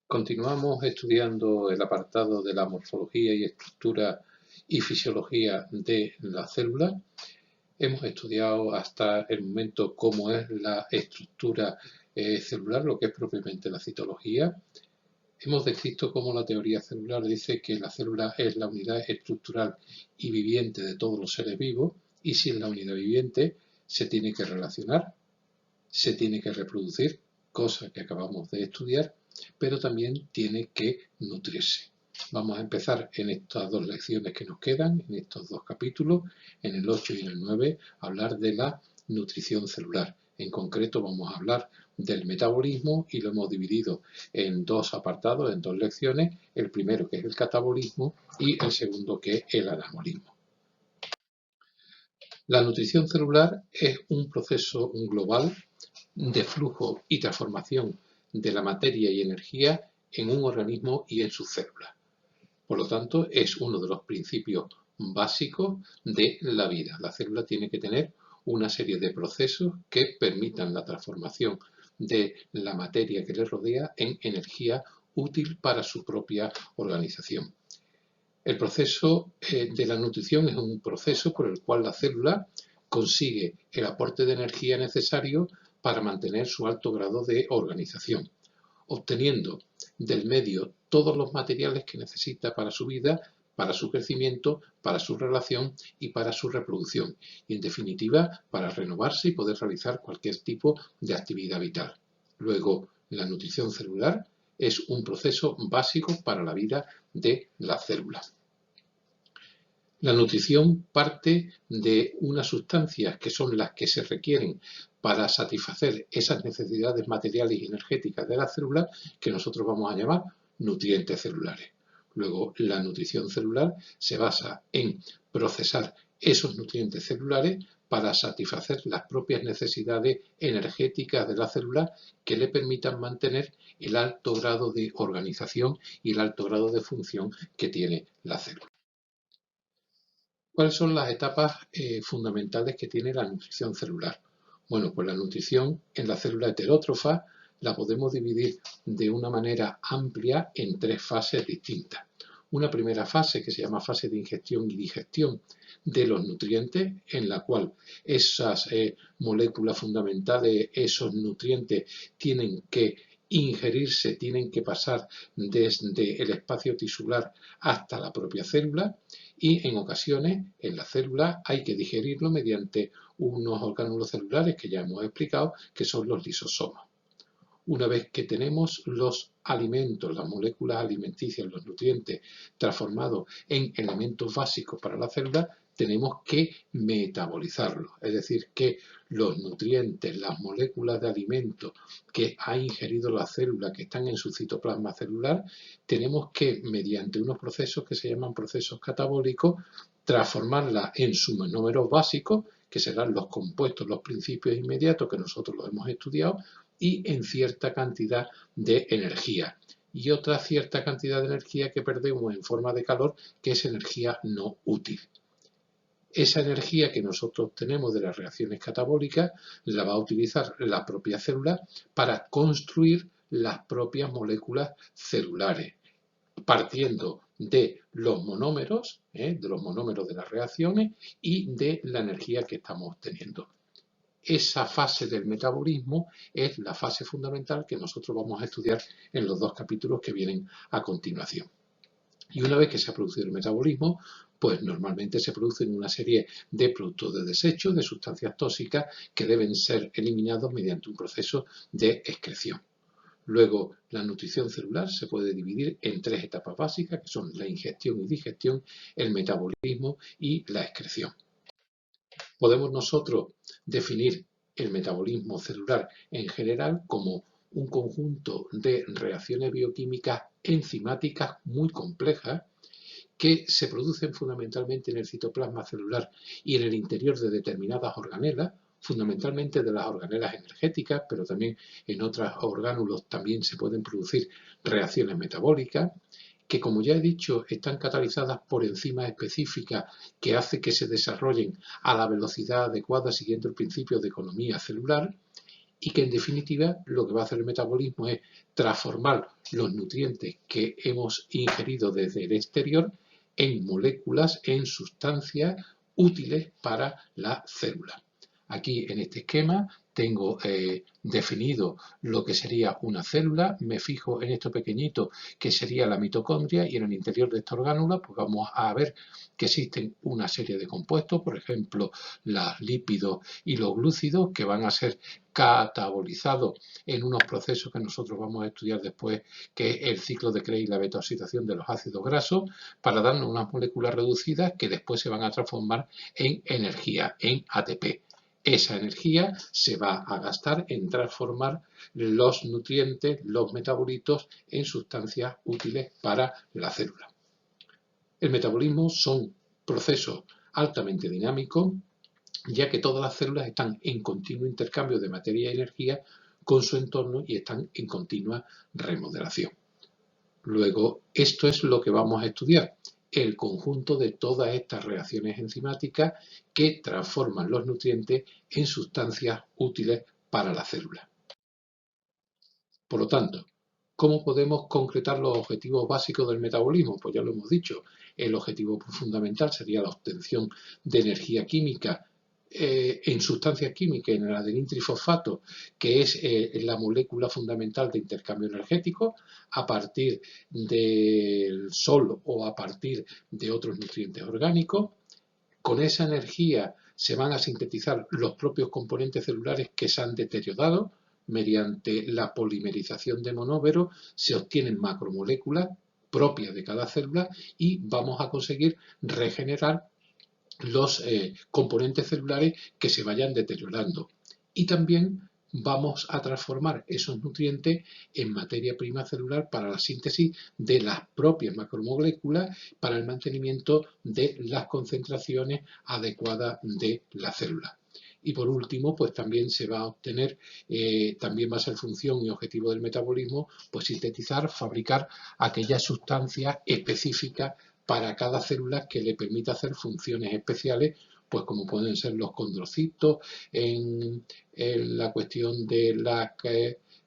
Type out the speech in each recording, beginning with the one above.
Continuamos estudiando el apartado de la morfología y estructura y fisiología de la célula. Hemos estudiado hasta el momento cómo es la estructura celular, lo que es propiamente la citología. Hemos descrito cómo la teoría celular dice que la célula es la unidad estructural y viviente de todos los seres vivos, y si es la unidad viviente se tiene que relacionar, se tiene que reproducir, cosa que acabamos de estudiar, pero también tiene que nutrirse. Vamos a empezar en estas dos lecciones que nos quedan, en estos dos capítulos, en el 8 y en el 9, a hablar de la nutrición celular. En concreto vamos a hablar del metabolismo y lo hemos dividido en dos apartados, en dos lecciones. El primero, que es el catabolismo, y el segundo, que es el anabolismo. La nutrición celular es un proceso global de flujo y transformación de la materia y energía en un organismo y en sus células. Por lo tanto, es uno de los principios básicos de la vida. La célula tiene que tener una serie de procesos que permitan la transformación de la materia que le rodea en energía útil para su propia organización. El proceso de la nutrición es un proceso por el cual la célula consigue el aporte de energía necesario para mantener su alto grado de organización, obteniendo del medio todos los materiales que necesita para su vida, para su crecimiento, para su relación y para su reproducción, y en definitiva para renovarse y poder realizar cualquier tipo de actividad vital. Luego, la nutrición celular es un proceso básico para la vida de la célula. La nutrición parte de unas sustancias que son las que se requieren para satisfacer esas necesidades materiales y energéticas de la célula, que nosotros vamos a llamar nutrientes celulares. Luego, la nutrición celular se basa en procesar esos nutrientes celulares para satisfacer las propias necesidades energéticas de la célula que le permitan mantener el alto grado de organización y el alto grado de función que tiene la célula. ¿Cuáles son las etapas fundamentales que tiene la nutrición celular? Bueno, pues la nutrición en la célula heterótrofa la podemos dividir de una manera amplia en tres fases distintas. Una primera fase que se llama fase de ingestión y digestión de los nutrientes, en la cual esas moléculas fundamentales, esos nutrientes tienen que ingerirse, tienen que pasar desde el espacio tisular hasta la propia célula, y en ocasiones en la célula hay que digerirlo mediante unos orgánulos celulares que ya hemos explicado, que son los lisosomas. Una vez que tenemos los alimentos, las moléculas alimenticias, los nutrientes transformados en elementos básicos para la célula, tenemos que metabolizarlos, es decir, que los nutrientes, las moléculas de alimento que ha ingerido la célula, que están en su citoplasma celular, tenemos que, mediante unos procesos que se llaman procesos catabólicos, transformarla en sus monómeros básicos, que serán los compuestos, los principios inmediatos que nosotros los hemos estudiado, y en cierta cantidad de energía. Y otra cierta cantidad de energía que perdemos en forma de calor, que es energía no útil. Esa energía que nosotros obtenemos de las reacciones catabólicas la va a utilizar la propia célula para construir las propias moléculas celulares, partiendo de los monómeros de las reacciones y de la energía que estamos obteniendo. Esa fase del metabolismo es la fase fundamental que nosotros vamos a estudiar en los dos capítulos que vienen a continuación. Y una vez que se ha producido el metabolismo, pues normalmente se producen una serie de productos de desecho, de sustancias tóxicas que deben ser eliminados mediante un proceso de excreción. Luego, la nutrición celular se puede dividir en tres etapas básicas, que son la ingestión y digestión, el metabolismo y la excreción. Podemos nosotros definir el metabolismo celular en general como un conjunto de reacciones bioquímicas enzimáticas muy complejas que se producen fundamentalmente en el citoplasma celular y en el interior de determinadas organelas, fundamentalmente de las organelas energéticas, pero también en otros orgánulos también se pueden producir reacciones metabólicas, que, como ya he dicho, están catalizadas por enzimas específicas que hacen que se desarrollen a la velocidad adecuada siguiendo el principio de economía celular, y que en definitiva lo que va a hacer el metabolismo es transformar los nutrientes que hemos ingerido desde el exterior en moléculas, en sustancias útiles para la célula. Aquí en este esquema tengo definido lo que sería una célula, me fijo en esto pequeñito que sería la mitocondria, y en el interior de esta orgánula pues vamos a ver que existen una serie de compuestos, por ejemplo los lípidos y los glúcidos, que van a ser catabolizados en unos procesos que nosotros vamos a estudiar después, que es el ciclo de Krebs y la beta-oxidación de los ácidos grasos, para darnos unas moléculas reducidas que después se van a transformar en energía, en ATP. Esa energía se va a gastar en transformar los nutrientes, los metabolitos, en sustancias útiles para la célula. El metabolismo son procesos altamente dinámicos, ya que todas las células están en continuo intercambio de materia y energía con su entorno y están en continua remodelación. Luego, esto es lo que vamos a estudiar, el conjunto de todas estas reacciones enzimáticas que transforman los nutrientes en sustancias útiles para la célula. Por lo tanto, ¿cómo podemos concretar los objetivos básicos del metabolismo? Pues ya lo hemos dicho, el objetivo fundamental sería la obtención de energía química en sustancias químicas, en el adenín-trifosfato, que es la molécula fundamental de intercambio energético, a partir del sol o a partir de otros nutrientes orgánicos. Con esa energía se van a sintetizar los propios componentes celulares que se han deteriorado. Mediante la polimerización de monómeros se obtienen macromoléculas propias de cada célula y vamos a conseguir regenerar los componentes celulares que se vayan deteriorando. Y también vamos a transformar esos nutrientes en materia prima celular para la síntesis de las propias macromoléculas para el mantenimiento de las concentraciones adecuadas de la célula. Y por último, pues también se va a obtener, también va a ser función y objetivo del metabolismo, pues sintetizar, fabricar aquellas sustancias específicas para cada célula que le permita hacer funciones especiales, pues como pueden ser los condrocitos en la cuestión de la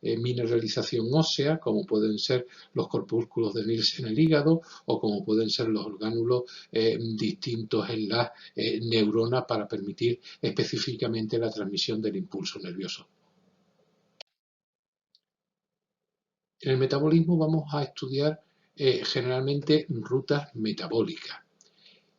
mineralización ósea, como pueden ser los corpúsculos de Nielsen en el hígado, o como pueden ser los orgánulos distintos en las neuronas para permitir específicamente la transmisión del impulso nervioso. En el metabolismo vamos a estudiar generalmente rutas metabólicas.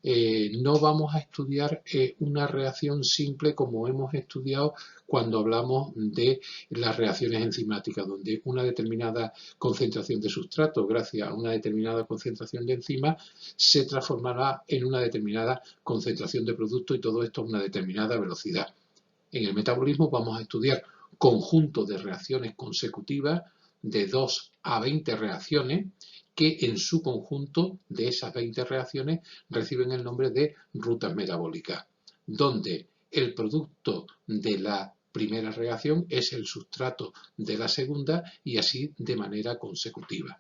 No vamos a estudiar una reacción simple como hemos estudiado cuando hablamos de las reacciones enzimáticas, donde una determinada concentración de sustrato, gracias a una determinada concentración de enzima, se transformará en una determinada concentración de producto, y todo esto a una determinada velocidad. En el metabolismo vamos a estudiar conjuntos de reacciones consecutivas de 2 a 20 reacciones que en su conjunto de esas 20 reacciones reciben el nombre de rutas metabólicas, donde el producto de la primera reacción es el sustrato de la segunda y así de manera consecutiva.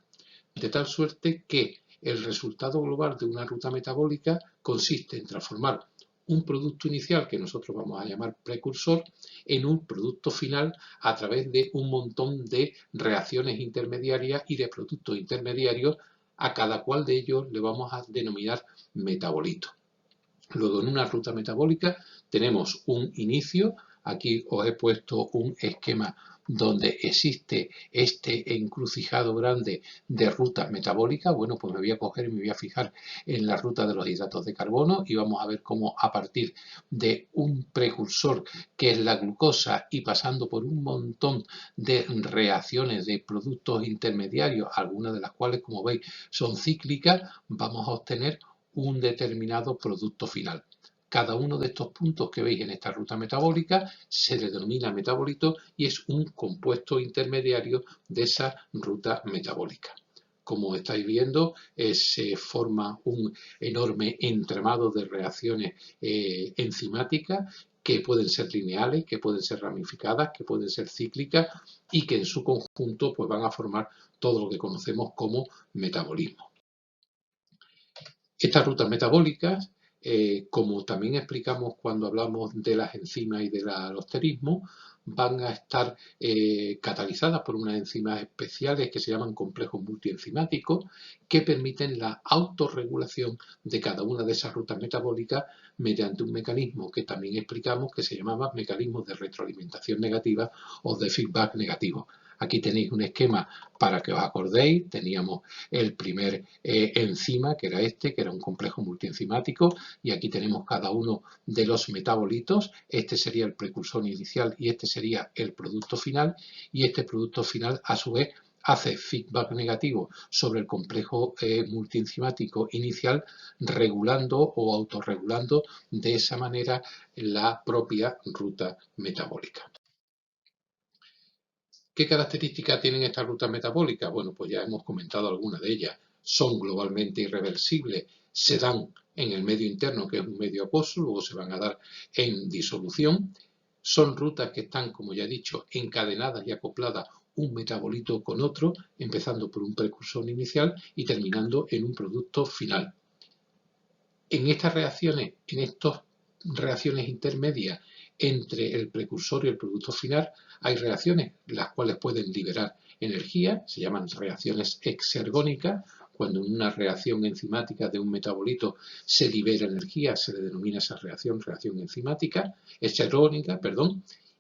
De tal suerte que el resultado global de una ruta metabólica consiste en transformar un producto inicial que nosotros vamos a llamar precursor en un producto final a través de un montón de reacciones intermediarias y de productos intermediarios, a cada cual de ellos le vamos a denominar metabolito. Luego, en una ruta metabólica tenemos un inicio. Aquí os he puesto un esquema donde existe este encrucijado grande de rutas metabólicas. Bueno, pues me voy a coger y me voy a fijar en la ruta de los hidratos de carbono y vamos a ver cómo a partir de un precursor que es la glucosa y pasando por un montón de reacciones de productos intermediarios, algunas de las cuales, como veis, son cíclicas, vamos a obtener un determinado producto final. Cada uno de estos puntos que veis en esta ruta metabólica se le denomina metabolito y es un compuesto intermediario de esa ruta metabólica. Como estáis viendo, se forma un enorme entramado de reacciones enzimáticas que pueden ser lineales, que pueden ser ramificadas, que pueden ser cíclicas y que en su conjunto pues, van a formar todo lo que conocemos como metabolismo. Estas rutas metabólicas, como también explicamos cuando hablamos de las enzimas y del alosterismo, van a estar catalizadas por unas enzimas especiales que se llaman complejos multienzimáticos, que permiten la autorregulación de cada una de esas rutas metabólicas mediante un mecanismo que también explicamos que se llamaba mecanismo de retroalimentación negativa o de feedback negativo. Aquí tenéis un esquema para que os acordéis. Teníamos el primer enzima, que era este, que era un complejo multienzimático, y aquí tenemos cada uno de los metabolitos. Este sería el precursor inicial y este sería el producto final, y este producto final a su vez hace feedback negativo sobre el complejo multienzimático inicial, regulando o autorregulando de esa manera la propia ruta metabólica. ¿Qué características tienen estas rutas metabólicas? Bueno, pues ya hemos comentado algunas de ellas. Son globalmente irreversibles, se dan en el medio interno, que es un medio acuoso, luego se van a dar en disolución. Son rutas que están, como ya he dicho, encadenadas y acopladas un metabolito con otro, empezando por un precursor inicial y terminando en un producto final. En estas reacciones intermedias entre el precursor y el producto final, hay reacciones las cuales pueden liberar energía, se llaman reacciones exergónicas. Cuando en una reacción enzimática de un metabolito se libera energía, se le denomina esa reacción enzimática, exergónica,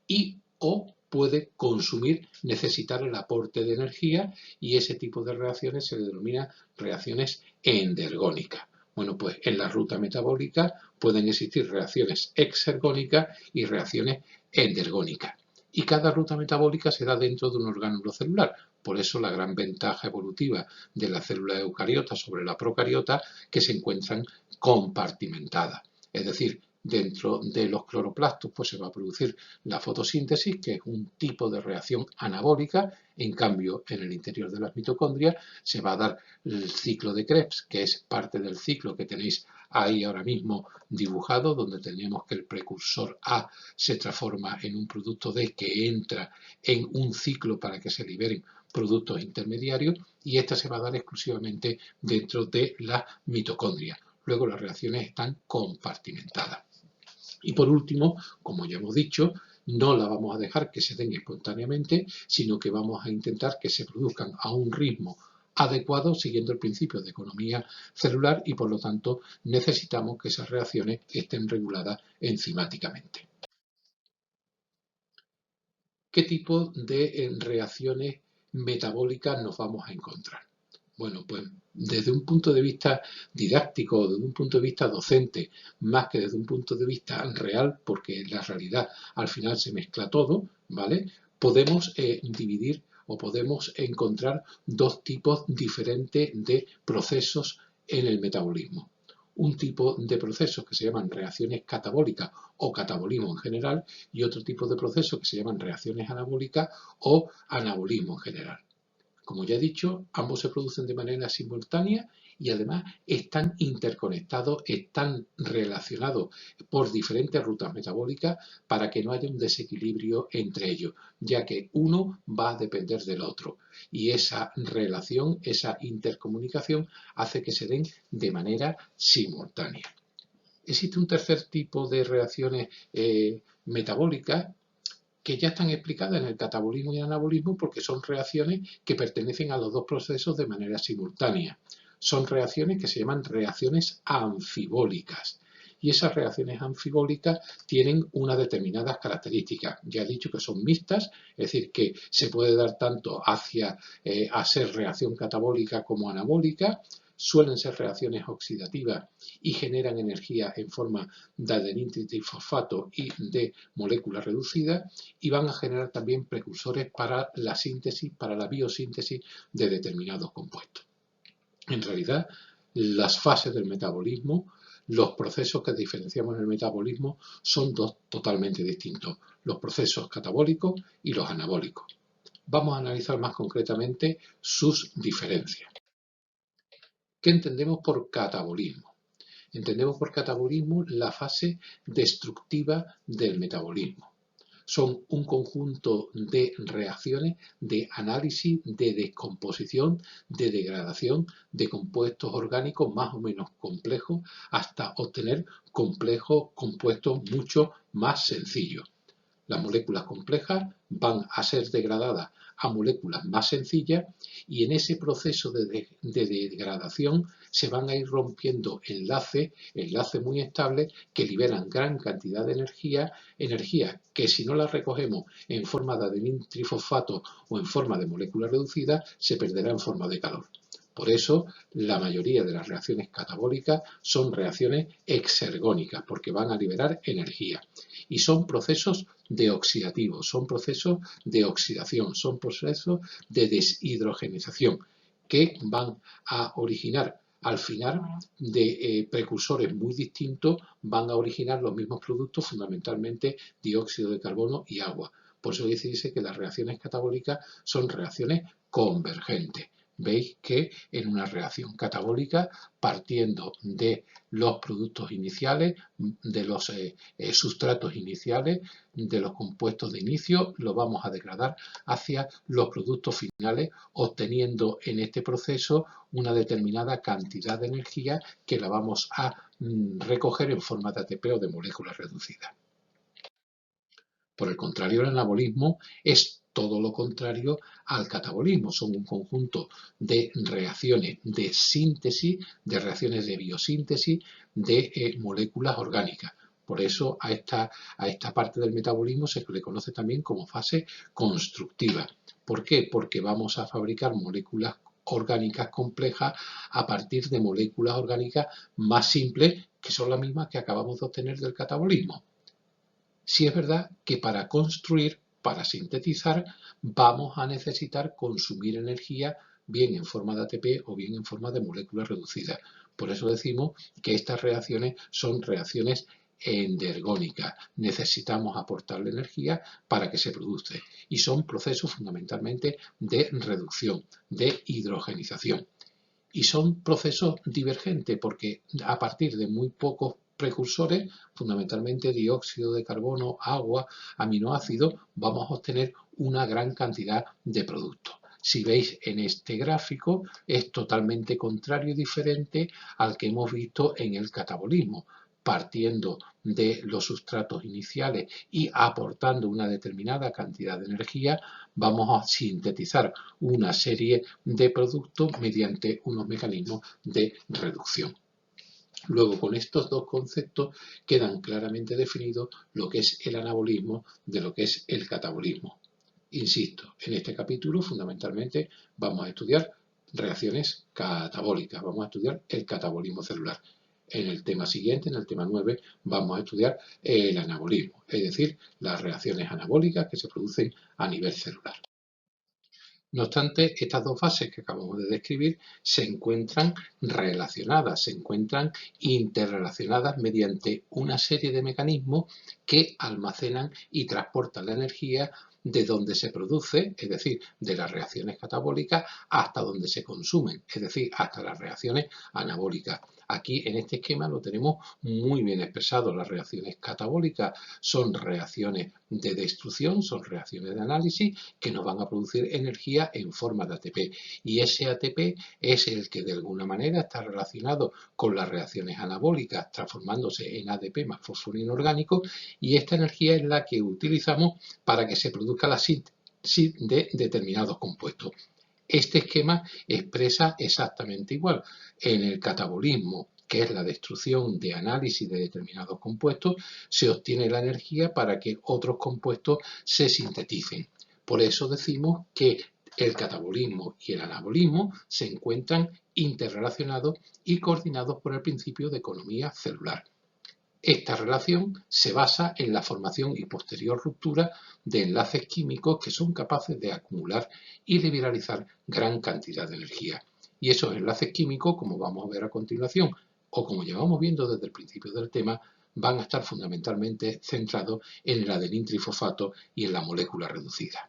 y o puede consumir, necesitar el aporte de energía, y ese tipo de reacciones se le denomina reacciones endergónicas. Bueno, pues en la ruta metabólica pueden existir reacciones exergónicas y reacciones endergónicas. Y cada ruta metabólica se da dentro de un orgánulo celular. Por eso la gran ventaja evolutiva de la célula eucariota sobre la procariota, que se encuentran compartimentadas. Es decir, dentro de los cloroplastos pues se va a producir la fotosíntesis, que es un tipo de reacción anabólica. En cambio, en el interior de las mitocondrias se va a dar el ciclo de Krebs, que es parte del ciclo que tenéis ahí ahora mismo dibujado, donde tenemos que el precursor A se transforma en un producto D que entra en un ciclo para que se liberen productos intermediarios, y esta se va a dar exclusivamente dentro de la mitocondria. Luego las reacciones están compartimentadas. Y por último, como ya hemos dicho, no la vamos a dejar que se den espontáneamente, sino que vamos a intentar que se produzcan a un ritmo adecuado, siguiendo el principio de economía celular, y por lo tanto necesitamos que esas reacciones estén reguladas enzimáticamente. ¿Qué tipo de reacciones metabólicas nos vamos a encontrar? Bueno, pues desde un punto de vista didáctico, desde un punto de vista docente, más que desde un punto de vista real, porque en la realidad al final se mezcla todo, ¿vale? Podemos dividir o podemos encontrar dos tipos diferentes de procesos en el metabolismo. Un tipo de procesos que se llaman reacciones catabólicas o catabolismo en general, y otro tipo de procesos que se llaman reacciones anabólicas o anabolismo en general. Como ya he dicho, ambos se producen de manera simultánea y además están interconectados, están relacionados por diferentes rutas metabólicas para que no haya un desequilibrio entre ellos, ya que uno va a depender del otro. Y esa relación, esa intercomunicación hace que se den de manera simultánea. Existe un tercer tipo de reacciones metabólicas que ya están explicadas en el catabolismo y anabolismo, porque son reacciones que pertenecen a los dos procesos de manera simultánea. Son reacciones que se llaman reacciones anfibólicas. Y esas reacciones anfibólicas tienen unas determinadas características. Ya he dicho que son mixtas, es decir, que se puede dar tanto hacia a ser reacción catabólica como anabólica. Suelen ser reacciones oxidativas y generan energía en forma de adenina trifosfato y de moléculas reducidas, y van a generar también precursores para la síntesis, para la biosíntesis de determinados compuestos. En realidad, las fases del metabolismo, los procesos que diferenciamos en el metabolismo son dos totalmente distintos: los procesos catabólicos y los anabólicos. Vamos a analizar más concretamente sus diferencias. ¿Qué entendemos por catabolismo? Entendemos por catabolismo la fase destructiva del metabolismo. Son un conjunto de reacciones de análisis, de descomposición, de degradación de compuestos orgánicos más o menos complejos, hasta obtener complejos compuestos mucho más sencillos. Las moléculas complejas van a ser degradadas a moléculas más sencillas y en ese proceso de degradación se van a ir rompiendo enlaces muy estables que liberan gran cantidad de energía que si no la recogemos en forma de adenil-trifosfato o en forma de moléculas reducidas se perderá en forma de calor. Por eso, la mayoría de las reacciones catabólicas son reacciones exergónicas, porque van a liberar energía. Y son procesos deoxidativos, son procesos de oxidación, son procesos de deshidrogenización, que van a originar, al final, de precursores muy distintos, van a originar los mismos productos, fundamentalmente dióxido de carbono y agua. Por eso se dice que las reacciones catabólicas son reacciones convergentes. Veis que en una reacción catabólica, partiendo de los productos iniciales, de los sustratos iniciales, de los compuestos de inicio, lo vamos a degradar hacia los productos finales, obteniendo en este proceso una determinada cantidad de energía que la vamos a recoger en forma de ATP o de moléculas reducidas. Por el contrario, el anabolismo es todo lo contrario al catabolismo. Son un conjunto de reacciones de síntesis, de reacciones de biosíntesis de moléculas orgánicas. Por eso a esta parte del metabolismo se le conoce también como fase constructiva. ¿Por qué? Porque vamos a fabricar moléculas orgánicas complejas a partir de moléculas orgánicas más simples que son las mismas que acabamos de obtener del catabolismo. Sí es verdad que para construir, para sintetizar, vamos a necesitar consumir energía bien en forma de ATP o bien en forma de moléculas reducidas. Por eso decimos que estas reacciones son reacciones endergónicas. Necesitamos aportarle energía para que se produzca. Y son procesos fundamentalmente de reducción, de hidrogenización. Y son procesos divergentes porque a partir de muy pocos precursores, fundamentalmente dióxido de carbono, agua, aminoácidos, vamos a obtener una gran cantidad de productos. Si veis en este gráfico, es totalmente contrario y diferente al que hemos visto en el catabolismo. Partiendo de los sustratos iniciales y aportando una determinada cantidad de energía, vamos a sintetizar una serie de productos mediante unos mecanismos de reducción. Luego, con estos dos conceptos quedan claramente definidos lo que es el anabolismo de lo que es el catabolismo. Insisto, en este capítulo fundamentalmente vamos a estudiar reacciones catabólicas, vamos a estudiar el catabolismo celular. En el tema siguiente, en el tema 9, vamos a estudiar el anabolismo, es decir, las reacciones anabólicas que se producen a nivel celular. No obstante, estas dos fases que acabamos de describir se encuentran relacionadas, se encuentran interrelacionadas mediante una serie de mecanismos que almacenan y transportan la energía de donde se produce, es decir, de las reacciones catabólicas hasta donde se consumen, es decir, hasta las reacciones anabólicas. Aquí en este esquema lo tenemos muy bien expresado. Las reacciones catabólicas son reacciones de destrucción, son reacciones de análisis que nos van a producir energía en forma de ATP. Y ese ATP es el que de alguna manera está relacionado con las reacciones anabólicas, transformándose en ADP más fósforo inorgánico, y esta energía es la que utilizamos para que se produzca la síntesis de determinados compuestos. Este esquema expresa exactamente igual. En el catabolismo, que es la destrucción de análisis de determinados compuestos, se obtiene la energía para que otros compuestos se sinteticen. Por eso decimos que el catabolismo y el anabolismo se encuentran interrelacionados y coordinados por el principio de economía celular. Esta relación se basa en la formación y posterior ruptura de enlaces químicos que son capaces de acumular y liberalizar gran cantidad de energía. Y esos enlaces químicos, como vamos a ver a continuación, o como llevamos viendo desde el principio del tema, van a estar fundamentalmente centrados en el adenil-trifosfato y en la molécula reducida.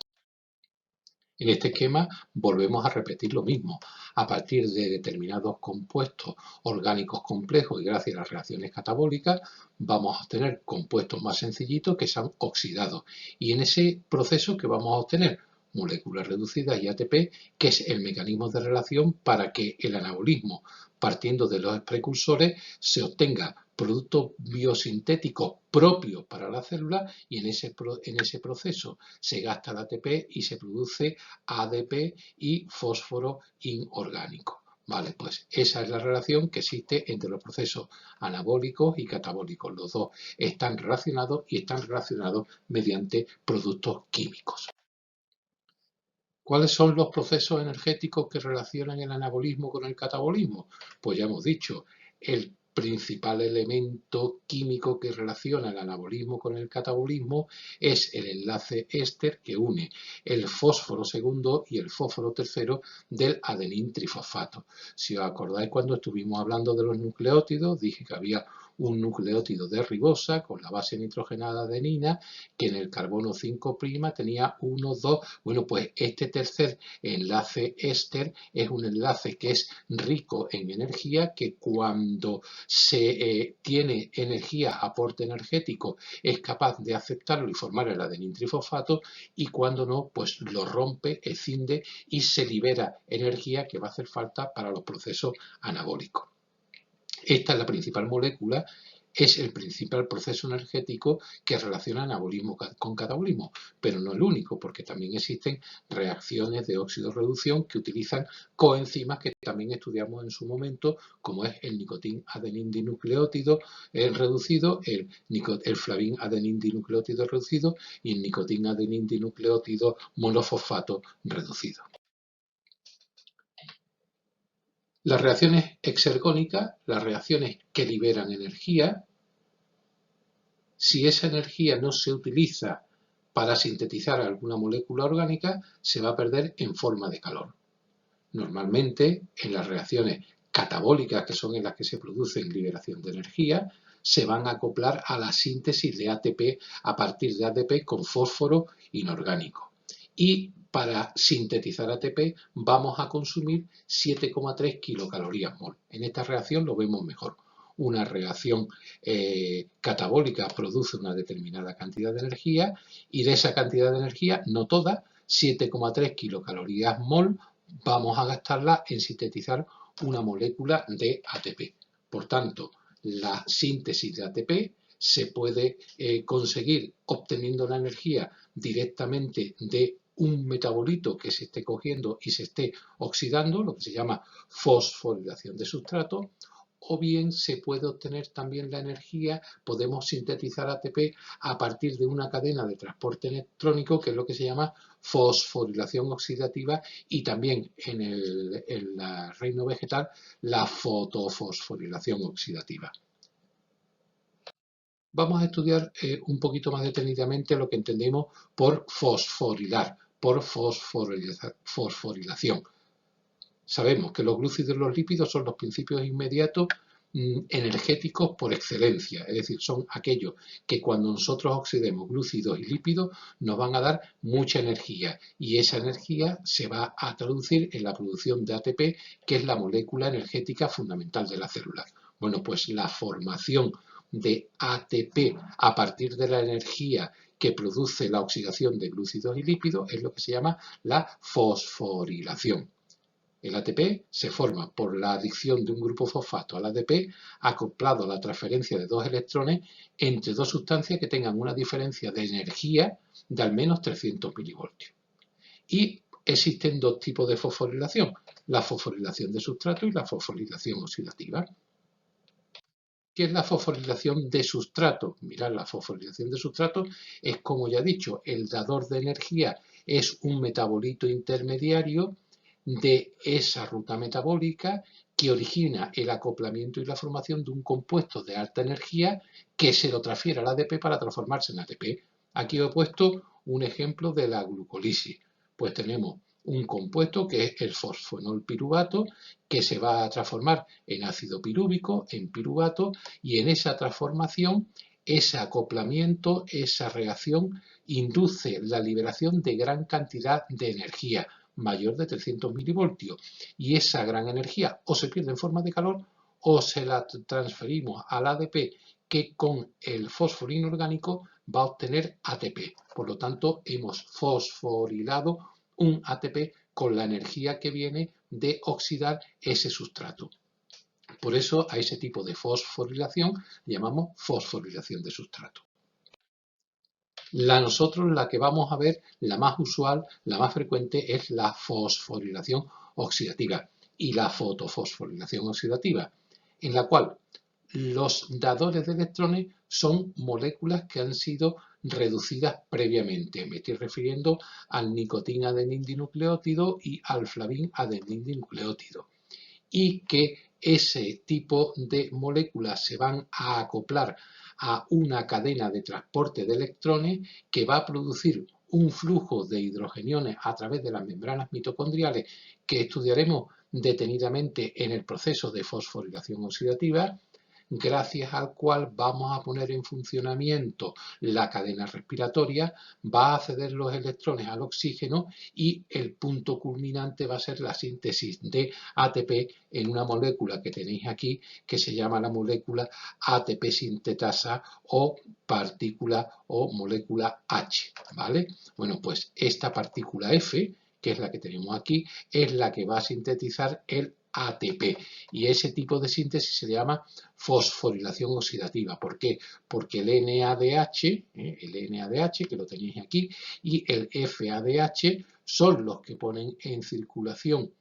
En este esquema volvemos a repetir lo mismo. A partir de determinados compuestos orgánicos complejos y gracias a las reacciones catabólicas vamos a obtener compuestos más sencillitos que sean oxidados. Y en ese proceso que vamos a obtener moléculas reducidas y ATP, que es el mecanismo de relación para que el anabolismo, partiendo de los precursores, se obtenga productos biosintéticos propios para la célula y en ese proceso se gasta el ATP y se produce ADP y fósforo inorgánico. Vale, pues esa es la relación que existe entre los procesos anabólicos y catabólicos. Los dos están relacionados y están relacionados mediante productos químicos. ¿Cuáles son los procesos energéticos que relacionan el anabolismo con el catabolismo? Pues ya hemos dicho, el principal elemento químico que relaciona el anabolismo con el catabolismo es el enlace éster que une el fósforo segundo y el fósforo tercero del adenín trifosfato. Si os acordáis, cuando estuvimos hablando de los nucleótidos, dije que había un nucleótido de ribosa con la base nitrogenada adenina que en el carbono 5' tenía 1, 2. Bueno, pues este tercer enlace éster es un enlace que es rico en energía, que cuando se tiene energía, aporte energético, es capaz de aceptarlo y formar el adenín trifosfato, y cuando no, pues lo rompe, escinde y se libera energía que va a hacer falta para los procesos anabólicos. Esta es la principal molécula, es el principal proceso energético que relaciona anabolismo con catabolismo, pero no el único, porque también existen reacciones de óxido-reducción que utilizan coenzimas que también estudiamos en su momento, como es el nicotín-adenín dinucleótido reducido, el flavin-adenín dinucleótido reducido y el nicotín-adenín dinucleótido monofosfato reducido. Las reacciones exergónicas, las reacciones que liberan energía, si esa energía no se utiliza para sintetizar alguna molécula orgánica, se va a perder en forma de calor. Normalmente, en las reacciones catabólicas, que son en las que se produce liberación de energía, se van a acoplar a la síntesis de ATP a partir de ADP con fósforo inorgánico. Y para sintetizar ATP vamos a consumir 7,3 kilocalorías mol. En esta reacción lo vemos mejor. Una reacción catabólica produce una determinada cantidad de energía y de esa cantidad de energía, no toda, 7,3 kilocalorías mol, vamos a gastarla en sintetizar una molécula de ATP. Por tanto, la síntesis de ATP se puede conseguir obteniendo la energía directamente de un metabolito que se esté cogiendo y se esté oxidando, lo que se llama fosforilación de sustrato, o bien se puede obtener también la energía, podemos sintetizar ATP a partir de una cadena de transporte electrónico, que es lo que se llama fosforilación oxidativa, y también en el reino vegetal la fotofosforilación oxidativa. Vamos a estudiar un poquito más detenidamente lo que entendemos por fosforilar, por fosforilación. Sabemos que los glúcidos y los lípidos son los principios inmediatos energéticos por excelencia, es decir, son aquellos que cuando nosotros oxidemos glúcidos y lípidos nos van a dar mucha energía, y esa energía se va a traducir en la producción de ATP, que es la molécula energética fundamental de la célula. Bueno, pues la formación de ATP a partir de la energía que produce la oxidación de glúcidos y lípidos es lo que se llama la fosforilación. El ATP se forma por la adición de un grupo fosfato al ADP acoplado a la transferencia de dos electrones entre dos sustancias que tengan una diferencia de energía de al menos 300 milivoltios. Y existen dos tipos de fosforilación, la fosforilación de sustrato y la fosforilación oxidativa. ¿Qué es la fosforilación de sustrato? Mirad, la fosforilación de sustrato es, como ya he dicho, el dador de energía es un metabolito intermediario de esa ruta metabólica que origina el acoplamiento y la formación de un compuesto de alta energía que se lo transfiere al ADP para transformarse en ATP. Aquí os he puesto un ejemplo de la glucólisis. Pues tenemos un compuesto que es el fosfonol piruvato, que se va a transformar en ácido pirúvico, en piruvato, y en esa transformación, ese acoplamiento, esa reacción induce la liberación de gran cantidad de energía, mayor de 300 milivoltios, y esa gran energía o se pierde en forma de calor o se la transferimos al ADP, que con el fósforo inorgánico va a obtener ATP. Por lo tanto, hemos fosforilado un ATP con la energía que viene de oxidar ese sustrato. Por eso a ese tipo de fosforilación le llamamos fosforilación de sustrato. La que vamos a ver, la más usual, la más frecuente, es la fosforilación oxidativa y la fotofosforilación oxidativa, en la cual los dadores de electrones son moléculas que han sido reducidas previamente. Me estoy refiriendo al nicotina-adenildinucleótido y al flavin-adenildinucleótido. Y que ese tipo de moléculas se van a acoplar a una cadena de transporte de electrones que va a producir un flujo de hidrogeniones a través de las membranas mitocondriales que estudiaremos detenidamente en el proceso de fosforilación oxidativa, gracias al cual vamos a poner en funcionamiento la cadena respiratoria, va a ceder los electrones al oxígeno y el punto culminante va a ser la síntesis de ATP en una molécula que tenéis aquí que se llama la molécula ATP sintetasa o partícula o molécula H, ¿vale? Bueno, pues esta partícula F, que es la que tenemos aquí, es la que va a sintetizar el ATP y ese tipo de síntesis se llama fosforilación oxidativa. ¿Por qué? Porque el NADH, que lo tenéis aquí, y el FADH son los que ponen en circulación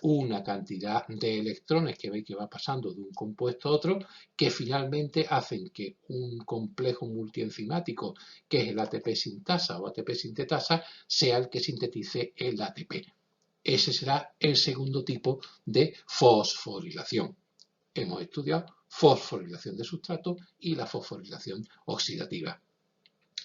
una cantidad de electrones que veis que va pasando de un compuesto a otro, que finalmente hacen que un complejo multienzimático, que es el ATP sintasa o ATP sintetasa, sea el que sintetice el ATP. Ese será el segundo tipo de fosforilación. Hemos estudiado fosforilación de sustrato y la fosforilación oxidativa.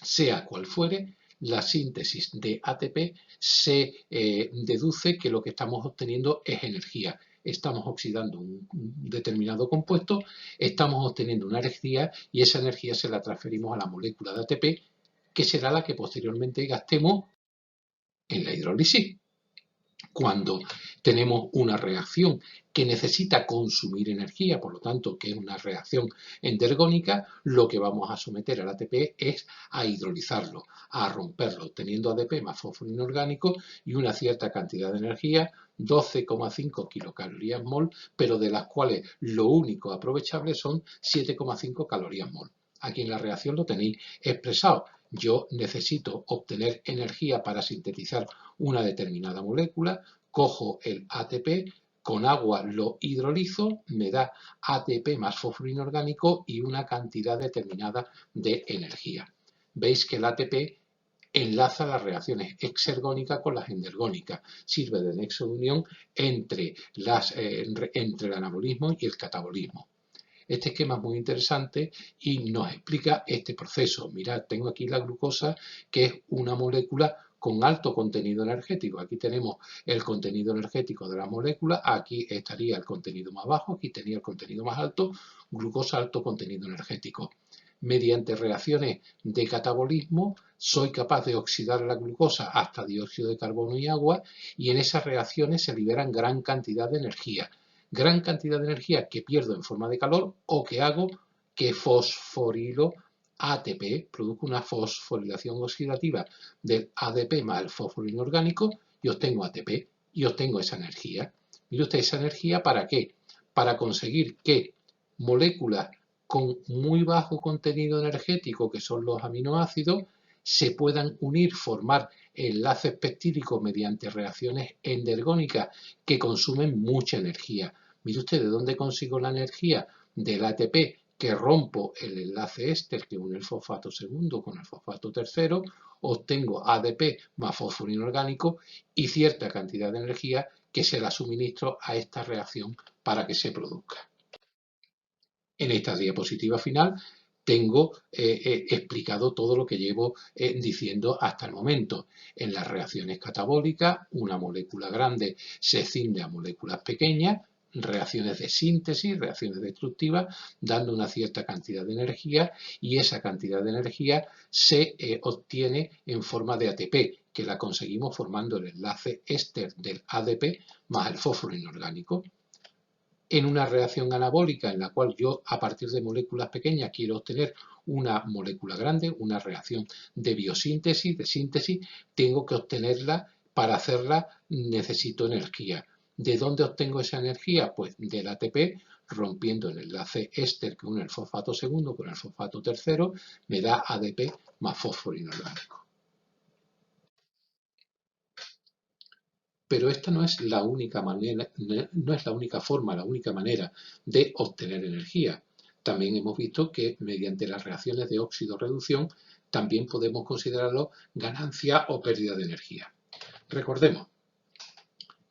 Sea cual fuere, la síntesis de ATP se deduce que lo que estamos obteniendo es energía. Estamos oxidando un determinado compuesto, estamos obteniendo una energía y esa energía se la transferimos a la molécula de ATP, que será la que posteriormente gastemos en la hidrólisis. Cuando tenemos una reacción que necesita consumir energía, por lo tanto que es una reacción endergónica, lo que vamos a someter al ATP es a hidrolizarlo, a romperlo, teniendo ADP más fósforo inorgánico y una cierta cantidad de energía, 12,5 kilocalorías mol, pero de las cuales lo único aprovechable son 7,5 calorías mol. Aquí en la reacción lo tenéis expresado. Yo necesito obtener energía para sintetizar una determinada molécula, cojo el ATP, con agua lo hidrolizo, me da ATP más fósforo inorgánico y una cantidad determinada de energía. Veis que el ATP enlaza las reacciones exergónicas con las endergónicas, sirve de nexo de unión entre el anabolismo y el catabolismo. Este esquema es muy interesante y nos explica este proceso. Mirad, tengo aquí la glucosa, que es una molécula con alto contenido energético. Aquí tenemos el contenido energético de la molécula, aquí estaría el contenido más bajo, aquí tenía el contenido más alto, glucosa alto contenido energético. Mediante reacciones de catabolismo soy capaz de oxidar la glucosa hasta dióxido de carbono y agua y en esas reacciones se liberan gran cantidad de energía que pierdo en forma de calor o que hago que fosforilo ATP, produzco una fosforilación oxidativa del ADP más el fósforo inorgánico y obtengo ATP y obtengo esa energía. Mire usted, esa energía ¿para qué? Para conseguir que moléculas con muy bajo contenido energético, que son los aminoácidos, se puedan unir, formar enlaces peptídicos mediante reacciones endergónicas que consumen mucha energía. Mire usted, ¿de dónde consigo la energía? Del ATP, que rompo el enlace éster que une el fosfato segundo con el fosfato tercero, obtengo ADP más fósforo inorgánico y cierta cantidad de energía que se la suministro a esta reacción para que se produzca. En esta diapositiva final tengo explicado todo lo que llevo diciendo hasta el momento. En las reacciones catabólicas, una molécula grande se cinde a moléculas pequeñas, reacciones de síntesis, reacciones destructivas, dando una cierta cantidad de energía y esa cantidad de energía se obtiene en forma de ATP, que la conseguimos formando el enlace éster del ADP más el fósforo inorgánico. En una reacción anabólica en la cual yo a partir de moléculas pequeñas quiero obtener una molécula grande, una reacción de biosíntesis, de síntesis, tengo que obtenerla, para hacerla necesito energía. ¿De dónde obtengo esa energía? Pues del ATP, rompiendo el enlace éster que une el fosfato segundo con el fosfato tercero, me da ADP más fósforo inorgánico. Pero esta no es la única manera, no es la única forma, la única manera de obtener energía. También hemos visto que mediante las reacciones de óxido-reducción también podemos considerarlo ganancia o pérdida de energía. Recordemos,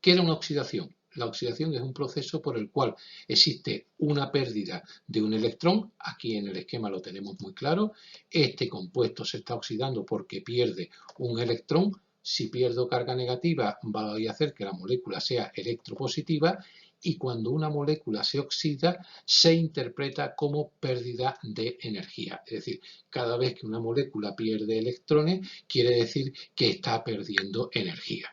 ¿qué era una oxidación? La oxidación es un proceso por el cual existe una pérdida de un electrón. Aquí en el esquema lo tenemos muy claro. Este compuesto se está oxidando porque pierde un electrón. Si pierdo carga negativa, va a hacer que la molécula sea electropositiva, y cuando una molécula se oxida, se interpreta como pérdida de energía. Es decir, cada vez que una molécula pierde electrones, quiere decir que está perdiendo energía.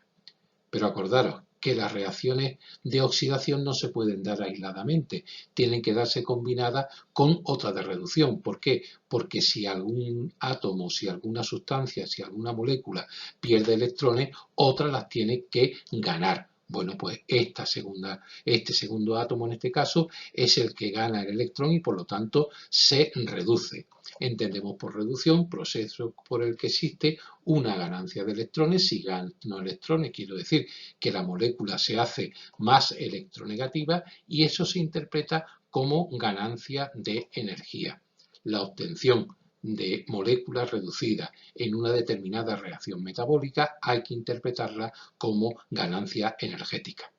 Pero acordaros que las reacciones de oxidación no se pueden dar aisladamente, tienen que darse combinadas con otras de reducción. ¿Por qué? Porque si algún átomo, si alguna sustancia, si alguna molécula pierde electrones, otra las tiene que ganar. Bueno, pues este segundo átomo en este caso es el que gana el electrón y por lo tanto se reduce. Entendemos por reducción proceso por el que existe una ganancia de electrones. Si gano electrones, quiero decir que la molécula se hace más electronegativa y eso se interpreta como ganancia de energía. La obtención de moléculas reducidas en una determinada reacción metabólica hay que interpretarla como ganancia energética.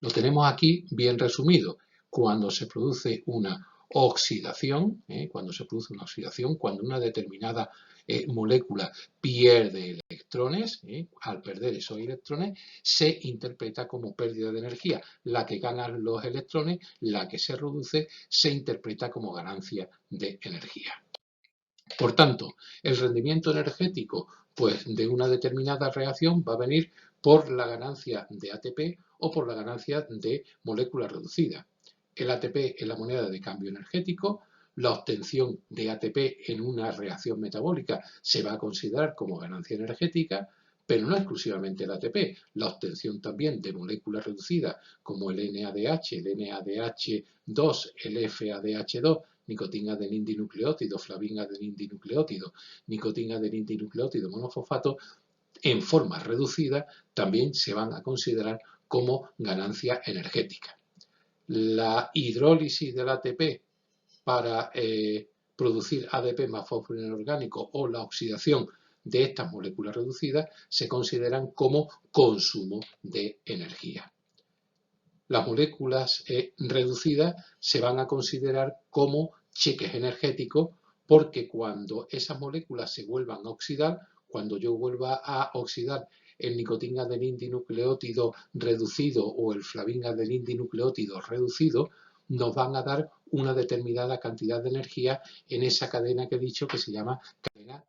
Lo tenemos aquí bien resumido. Cuando se produce una oxidación, cuando una determinada molécula pierde electrones, al perder esos electrones se interpreta como pérdida de energía. La que gana los electrones, la que se reduce, se interpreta como ganancia de energía. Por tanto, el rendimiento energético pues, de una determinada reacción va a venir por la ganancia de ATP o por la ganancia de moléculas reducidas. El ATP es la moneda de cambio energético. La obtención de ATP en una reacción metabólica se va a considerar como ganancia energética, pero no exclusivamente el ATP, la obtención también de moléculas reducidas como el NADH, el NADH2, el FADH2, nicotina-adenin-dinucleótido, flavina-adenin-dinucleótido, nicotina-adenin-dinucleótido monofosfato, en forma reducida, también se van a considerar como ganancia energética. La hidrólisis del ATP para producir ADP más fósforo inorgánico o la oxidación de estas moléculas reducidas se consideran como consumo de energía. Las moléculas reducidas se van a considerar como cheques energéticos porque cuando esas moléculas se vuelvan a oxidar, cuando yo vuelva a oxidar el nicotina-adenin-dinucleótido reducido o el flavina-adenin-dinucleótido reducido, nos van a dar una determinada cantidad de energía en esa cadena que he dicho que se llama cadena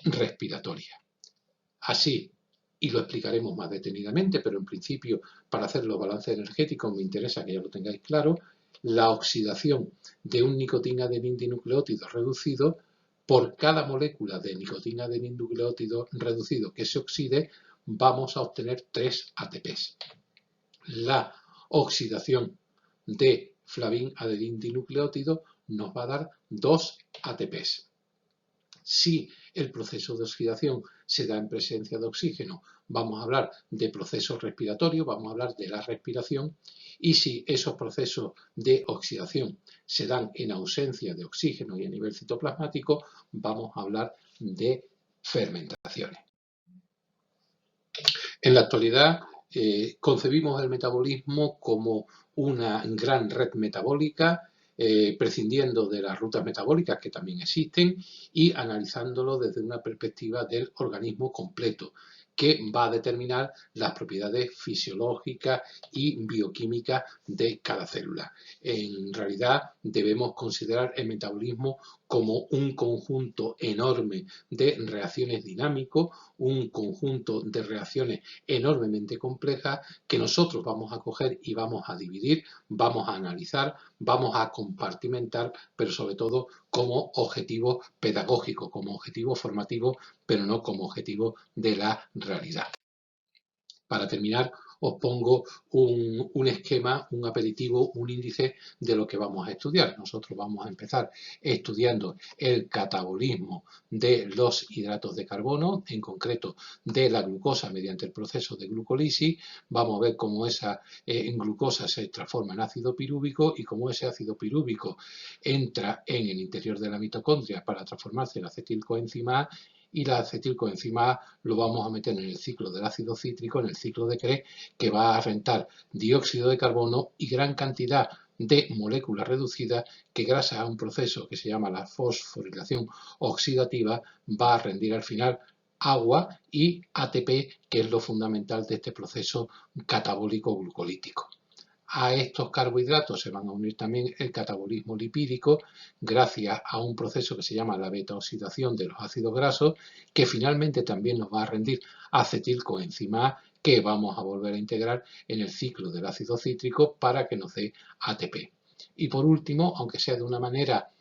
respiratoria. Así, y lo explicaremos más detenidamente, pero en principio para hacer los balances energéticos me interesa que ya lo tengáis claro, la oxidación de un nicotina-adenin-dinucleótido reducido, por cada molécula de nicotina-adenin-dinucleótido reducido que se oxide, vamos a obtener 3 ATPs. La oxidación de flavin-adenin-dinucleótido nos va a dar 2 ATPs. Si el proceso de oxidación se da en presencia de oxígeno, vamos a hablar de proceso respiratorio, vamos a hablar de la respiración, y si esos procesos de oxidación se dan en ausencia de oxígeno y a nivel citoplasmático, vamos a hablar de fermentaciones. En la actualidad concebimos el metabolismo como una gran red metabólica, prescindiendo de las rutas metabólicas que también existen y analizándolo desde una perspectiva del organismo completo, que va a determinar las propiedades fisiológicas y bioquímicas de cada célula. En realidad debemos considerar el metabolismo como un conjunto enorme de reacciones dinámicas, un conjunto de reacciones enormemente complejas que nosotros vamos a coger y vamos a dividir, vamos a analizar, vamos a compartimentar, pero sobre todo como objetivo pedagógico, como objetivo formativo, pero no como objetivo de la realidad. Para terminar, os pongo un esquema, un aperitivo, un índice de lo que vamos a estudiar. Nosotros vamos a empezar estudiando el catabolismo de los hidratos de carbono, en concreto de la glucosa mediante el proceso de glucólisis. Vamos a ver cómo esa glucosa se transforma en ácido pirúvico y cómo ese ácido pirúvico entra en el interior de la mitocondria para transformarse en acetilcoenzima A, y la acetilcoenzima A lo vamos a meter en el ciclo del ácido cítrico, en el ciclo de Krebs, que va a rentar dióxido de carbono y gran cantidad de moléculas reducidas que, gracias a un proceso que se llama la fosforilación oxidativa, va a rendir al final agua y ATP, que es lo fundamental de este proceso catabólico glucolítico. A estos carbohidratos se van a unir también el catabolismo lipídico, gracias a un proceso que se llama la beta-oxidación de los ácidos grasos, que finalmente también nos va a rendir acetilcoenzima A, que vamos a volver a integrar en el ciclo del ácido cítrico para que nos dé ATP. Y por último, aunque sea de una manera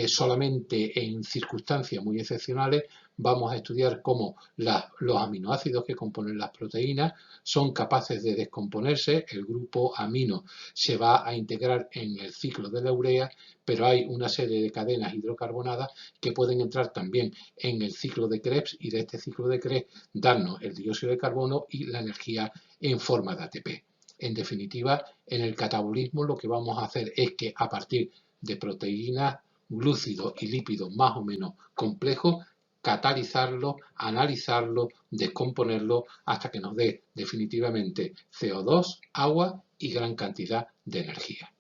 solamente en circunstancias muy excepcionales, vamos a estudiar cómo los aminoácidos que componen las proteínas son capaces de descomponerse. El grupo amino se va a integrar en el ciclo de la urea, pero hay una serie de cadenas hidrocarbonadas que pueden entrar también en el ciclo de Krebs, y de este ciclo de Krebs darnos el dióxido de carbono y la energía en forma de ATP. En definitiva, en el catabolismo lo que vamos a hacer es que a partir de proteínas, glúcidos y lípidos más o menos complejos, catalizarlo, analizarlo, descomponerlo hasta que nos dé definitivamente CO2, agua y gran cantidad de energía.